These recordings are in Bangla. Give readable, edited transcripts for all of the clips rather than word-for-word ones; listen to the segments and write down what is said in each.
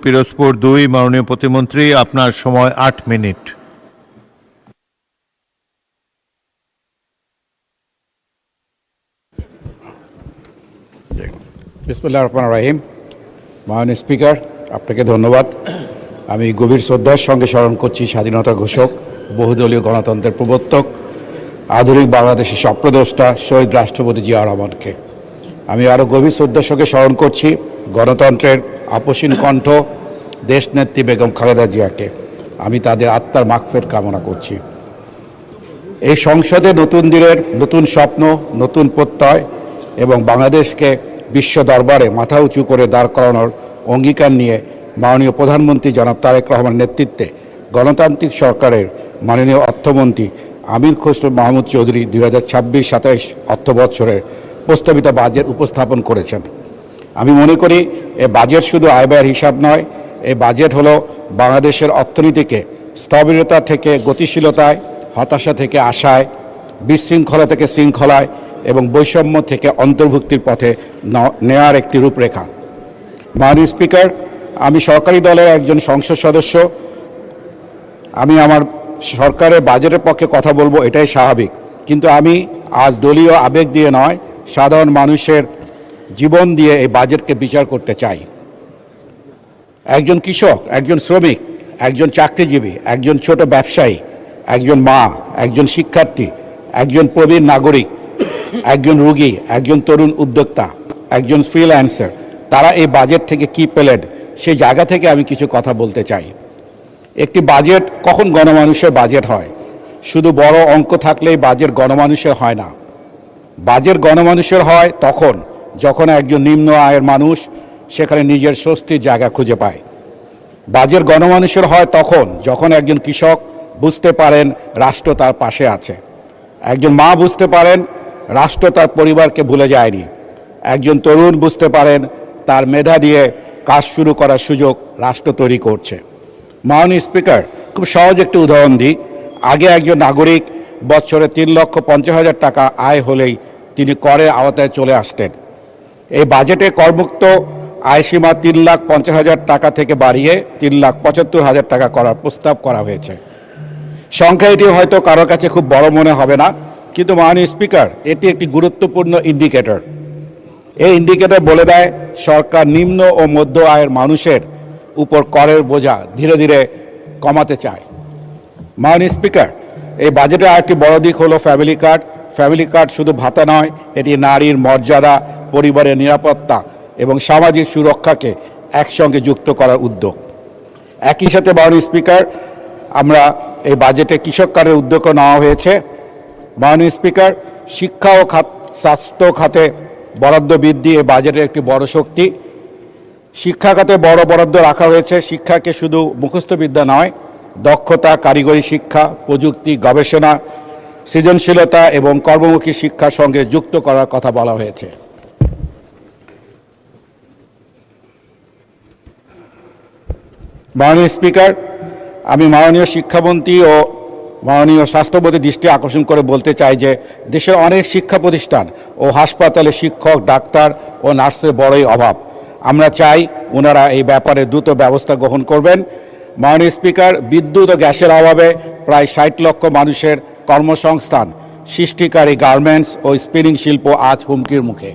পিরোজপুর 2 মাননীয় প্রতিমন্ত্রী, আপনার সময় 8 মিনিট। বিসমিল্লাহির রহমানির রহিম। মাননীয় স্পিকার, আপনাকে ধন্যবাদ। আমি গভীর শ্রদ্ধার সঙ্গে স্মরণ করছি স্বাধীনতা ঘোষক, বহুদলীয় গণতন্ত্রের প্রবর্তক, আধুনিক বাংলাদেশের স্বপ্নদ্রষ্টা শহীদ রাষ্ট্রপতি জিয়া রহমানকে। আমি আরও গভীর শ্রদ্ধার সঙ্গে স্মরণ করছি গণতন্ত্রের আপসীন কণ্ঠ দেশনেত্রী বেগম খালেদা জিয়াকে। আমি তাদের আত্মার মাগফিরাত কামনা করছি। এই সংসদে নতুন দিনের নতুন স্বপ্ন, নতুন প্রত্যয় এবং বাংলাদেশকে বিশ্ব দরবারে মাথা উঁচু করে দাঁড় করানোর অঙ্গীকার নিয়ে মাননীয় প্রধানমন্ত্রী জনাব তারেক রহমানের নেতৃত্বে গণতান্ত্রিক সরকারের মাননীয় অর্থমন্ত্রী আমির খসরু মাহমুদ চৌধুরী 2026-27 অর্থবৎসরের প্রস্তাবিত বাজেট উপস্থাপন করেছেন। আমি মনে করি এ বাজেট শুধু আয় ব্যয়ের হিসাব নয়, এই বাজেট হলো বাংলাদেশের অর্থনীতিকে স্থবিরতা থেকে গতিশীলতায়, হতাশা থেকে আশায়, বিশৃঙ্খলা থেকে শৃঙ্খলায় এবং বৈষম্য থেকে অন্তর্ভুক্তির পথে নেয়ার একটি রূপরেখা। মাননীয় স্পিকার, আমি সরকারি দলের একজন সংসদ সদস্য। আমি আমার সরকারের বাজেটের পক্ষে কথা বলবো, এটাই স্বাভাবিক। কিন্তু আমি আজ দলীয় আবেগ দিয়ে নয়, সাধারণ মানুষের জীবন দিয়ে এই বাজেটকে বিচার করতে চাই। একজন কৃষক, একজন শ্রমিক, একজন চাকরিজীবী, একজন ছোট ব্যবসায়ী, একজন মা, একজন শিক্ষার্থী, একজন প্রবীণ নাগরিক, একজন রোগী, একজন তরুণ উদ্যোক্তা, একজন ফ্রিল্যান্সার, তারা এই বাজেট থেকে কী পেলেন সেই জায়গা থেকে আমি কিছু কথা বলতে চাই। একটি বাজেট কখন গণমানুষের বাজেট হয়? শুধু বড় অঙ্ক থাকলেই বাজেট গণমানুষের হয় না। বাজেট গণমানুষের হয় তখন যখন একজন নিম্ন আয়ের মানুষ সেখানে নিজের স্বস্তির জায়গা খুঁজে পায়। বাজেট গণমানুষের হয় তখন যখন একজন কৃষক বুঝতে পারেন রাষ্ট্র তার পাশে আছে, একজন মা বুঝতে পারেন রাষ্ট্র তার পরিবারকে ভুলে যায়নি, একজন তরুণ বুঝতে পারেন তার মেধা দিয়ে কাজ শুরু করার সুযোগ রাষ্ট্র তৈরি করছে। মাননীয় স্পিকার, খুব সহজ একটি উদাহরণ দিই। আগে একজন নাগরিক বছরে 3,50,000 টাকা আয় হলেই তিনি করের আওতায় চলে আসতেন। এই বাজেটে করমুক্ত আয়সীমা 3,50,000 টাকা থেকে বাড়িয়ে 3,75,000 টাকা করার প্রস্তাব করা হয়েছে। সংখ্যা এটি হয়তো কারো কাছে খুব বড় মনে হবে না, কিন্তু মাননীয় স্পিকার, এটি একটি গুরুত্বপূর্ণ ইন্ডিকেটর। এই ইন্ডিকেটর বলে দেয় সরকার নিম্ন ও মধ্য আয়ের মানুষের উপর করের বোঝা ধীরে ধীরে কমাতে চায়। মাননীয় স্পিকার, এই বাজেটে আরেকটি বড় দিক হলো ফ্যামিলি কার্ড। ফ্যামিলি কার্ড শুধু ভাতা নয়, এটি নারীর মর্যাদা, পরিবারের নিরাপত্তা এবং সামাজিক সুরক্ষাকে একসঙ্গে যুক্ত করার উদ্যোগ। একই সাথে মাননীয় স্পিকার, আমরা এই বাজেটে কৃষক কার্ডের উদ্যোগও নেওয়া হয়েছে। মাননীয় স্পিকার, শিক্ষা ও স্বাস্থ্য খাতে বরাদ্দ বৃদ্ধি এই বাজেটের একটি বড় শক্তি। শিক্ষা খাতে বড় বরাদ্দ রাখা হয়েছে। শিক্ষাকে শুধু মুখস্থ বিদ্যা নয়, দক্ষতা, কারিগরি শিক্ষা, প্রযুক্তি, গবেষণা, সৃজনশীলতা এবং কর্মমুখী শিক্ষার সঙ্গে যুক্ত করার কথা বলা হয়েছে। মাননীয় স্পিকার, আমি মাননীয় শিক্ষামন্ত্রী ও মাননীয় স্বাস্থ্যমন্ত্রীর দৃষ্টি আকর্ষণ করে বলতে চাই যে দেশের অনেক শিক্ষা প্রতিষ্ঠান ও হাসপাতালে শিক্ষক, ডাক্তার ও নার্সের বড়ই অভাব। আমরা চাই ওনারা এই ব্যাপারে দ্রুত ব্যবস্থা গ্রহণ করবেন। মাননীয় স্পিকার, বিদ্যুৎ ও গ্যাসের অভাবে প্রায় 60 লক্ষ মানুষের কর্মসংস্থান সৃষ্টিকারী গার্মেন্টস ও স্পিনিং শিল্প আজ হুমকির মুখে।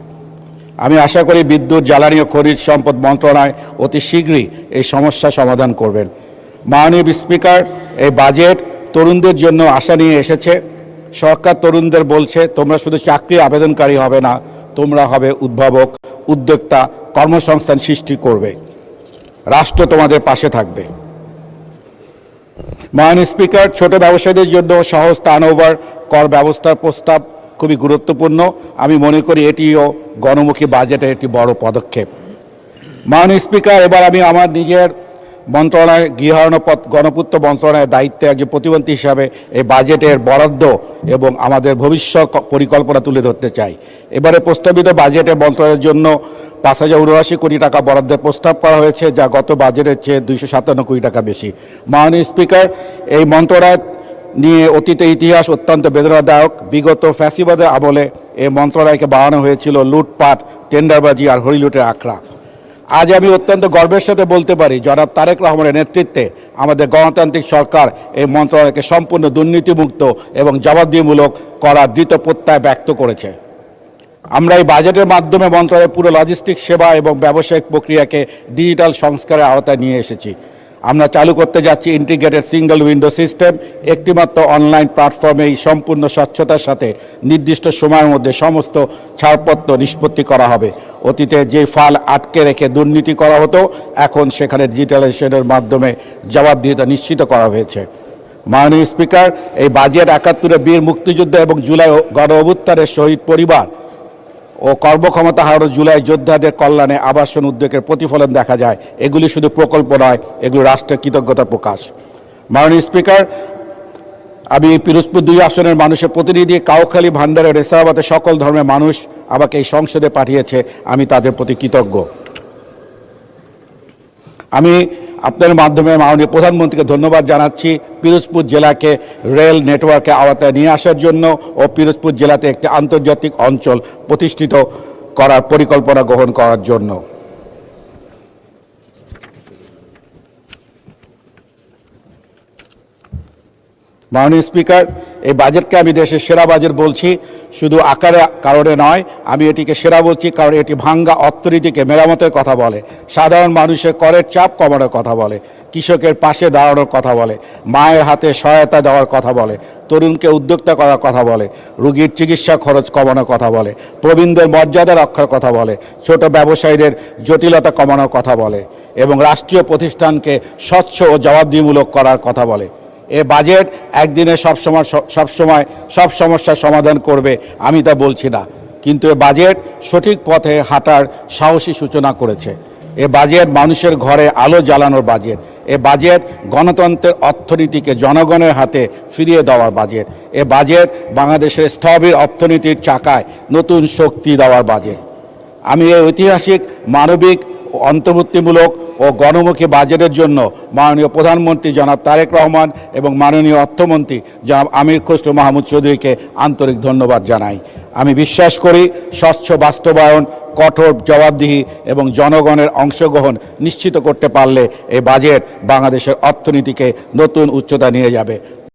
আমি আশা করি বিদ্যুৎ, জ্বালানি ও খনিজ সম্পদ মন্ত্রণালয় অতি শীঘ্রই এই সমস্যা সমাধান করবেন। মাননীয় স্পিকার, এই বাজেট তরুণদের জন্য আশা নিয়ে এসেছে। সরকার তরুণদের বলছে, তোমরা শুধু চাকরি আবেদনকারী হবে না, তোমরা হবে উদ্ভাবক, উদ্যোক্তা, কর্মসংস্থান সৃষ্টি করবে। রাষ্ট্র তোমাদের পাশে থাকবে। মাননীয় স্পিকার, ছোট ব্যবসায়ীদের জন্য সহজ টার্নওভার কর ব্যবস্থার প্রস্তাব খুবই গুরুত্বপূর্ণ। আমি মনে করি এটিও গণমুখী বাজেটের একটি বড় পদক্ষেপ। মাননীয় স্পিকার, এবার আমি আমার নিজের মন্ত্রণালয়, গৃহায়ন গণপূর্ত মন্ত্রণালয়ের দায়িত্বে একজন প্রতিমন্ত্রী হিসাবে এই বাজেটের বরাদ্দ এবং আমাদের ভবিষ্যৎ পরিকল্পনা তুলে ধরতে চাই। এবারে প্রস্তাবিত বাজেটে মন্ত্রণালয়ের জন্য 5,079 কোটি টাকা বরাদ্দের প্রস্তাব করা হয়েছে, যা গত বাজেটের চেয়ে 257 কোটি টাকা বেশি। মাননীয় স্পিকার, এই মন্ত্রণালয় নিয়ে অতীতে ইতিহাস অত্যন্ত বেদনাদায়ক। বিগত ফ্যাসিবাদের আমলে এই মন্ত্রণালয়কে বাড়ানো হয়েছিল লুটপাট, টেন্ডারবাজি আর হরিলুটের আখড়া। আজ আমি অত্যন্ত গর্বের সাথে বলতে পারি জনাব তারেক রহমানের নেতৃত্বে আমাদের গণতান্ত্রিক সরকার এই মন্ত্রণালয়কে সম্পূর্ণ দুর্নীতিমুক্ত এবং জবাবদিহিমূলক করার দৃঢ় প্রত্যয় ব্যক্ত করেছে। আমরা এই বাজেটের মাধ্যমে মন্ত্রণালয়ের পুরো লজিস্টিক সেবা এবং ব্যবসায়িক প্রক্রিয়াকে ডিজিটাল সংস্কারের আওতায় নিয়ে এসেছি। আমরা চালু করতে যাচ্ছি ইন্টিগ্রেটেড সিঙ্গেল উইন্ডো সিস্টেম। একটিমাত্র অনলাইন প্ল্যাটফর্মে এই সম্পূর্ণ স্বচ্ছতার সাথে নির্দিষ্ট সময়ের মধ্যে সমস্ত ছাড়পত্র নিষ্পত্তি করা হবে। অতীতে যে ফাইল আটকে রেখে দুর্নীতি করা হতো, এখন সেখানে ডিজিটালাইজেশনের মাধ্যমে জবাবদিহিতা নিশ্চিত করা হয়েছে। মাননীয় স্পিকার, এই বাজেট ৭১ বীর মুক্তিযুদ্ধ এবং জুলাই গণ অভ্যুত্থানের শহীদ পরিবার ও কর্মক্ষমতা হারানো জুলাই যোদ্ধাদের কল্যাণে আবাসন উদ্যোগের প্রতিফলন দেখা যায়। এগুলি শুধু প্রকল্প নয়, এগুলি রাষ্ট্রের কৃতজ্ঞতা প্রকাশ। মাননীয় স্পিকার, আমি পিরোজপুর ২ আসনের মানুষের প্রতিনিধি, কাউখালী, ভান্ডারে, রেসাবাদের সকল ধর্মের মানুষ আমাকে এই সংসদে পাঠিয়েছে, আমি তাদের প্রতি কৃতজ্ঞ। আমি আপনাদের মাধ্যমে মাননীয় প্রধানমন্ত্রীকে ধন্যবাদ জানাচ্ছি পিরোজপুর জেলাকে রেল নেটওয়ার্কে আওতায় নিয়ে আসার জন্য ও পিরোজপুর জেলাতে একটি আন্তর্জাতিক অঞ্চল প্রতিষ্ঠিত করার পরিকল্পনা গ্রহণ করার জন্য। মাননীয় স্পিকার, এই বাজেটকে আমি দেশের সেরা বাজেট বলছি, শুধু আকারে কারণে নয়। আমি এটিকে সেরা বলছি কারণ এটি ভাঙ্গা অর্থনীতিকে মেরামতের কথা বলে, সাধারণ মানুষের করের চাপ কমানোর কথা বলে, কৃষকের পাশে দাঁড়ানোর কথা বলে, মায়ের হাতে সহায়তা দেওয়ার কথা বলে, তরুণকে উদ্যোক্তা করার কথা বলে, রোগীর চিকিৎসা খরচ কমানোর কথা বলে, প্রবীণদের মর্যাদা রক্ষার কথা বলে, ছোট ব্যবসায়ীদের জটিলতা কমানোর কথা বলে এবং রাষ্ট্রীয় প্রতিষ্ঠানকে স্বচ্ছ ও জবাবদিহিমূলক করার কথা বলে। এ বাজেট একদিনে সব সমস্যার সমাধান করবে আমি তা বলছি না, কিন্তু এ বাজেট সঠিক পথে হাঁটার সাহসী সূচনা করেছে। এ বাজেট মানুষের ঘরে আলো জ্বালানোর বাজেট। এ বাজেট গণতন্ত্রের অর্থনীতিকে জনগণের হাতে ফিরিয়ে দেওয়ার বাজেট। এ বাজেট বাংলাদেশের স্থবির অর্থনীতির চাকায় নতুন শক্তি দেওয়ার বাজেট। আমি এই ঐতিহাসিক, মানবিক, অন্তর্ভুক্তিমূলক ও গণমুখী বাজেটের জন্য মাননীয় প্রধানমন্ত্রী জনাব তারেক রহমান এবং মাননীয় অর্থমন্ত্রী জনাব আমির খসরু মাহমুদ চৌধুরীকে আন্তরিক ধন্যবাদ জানাই। আমি বিশ্বাস করি স্বচ্ছ বাস্তবায়ন, কঠোর জবাবদিহি এবং জনগণের অংশগ্রহণ নিশ্চিত করতে পারলে এই বাজেট বাংলাদেশের অর্থনীতিকে নতুন উচ্চতা নিয়ে যাবে।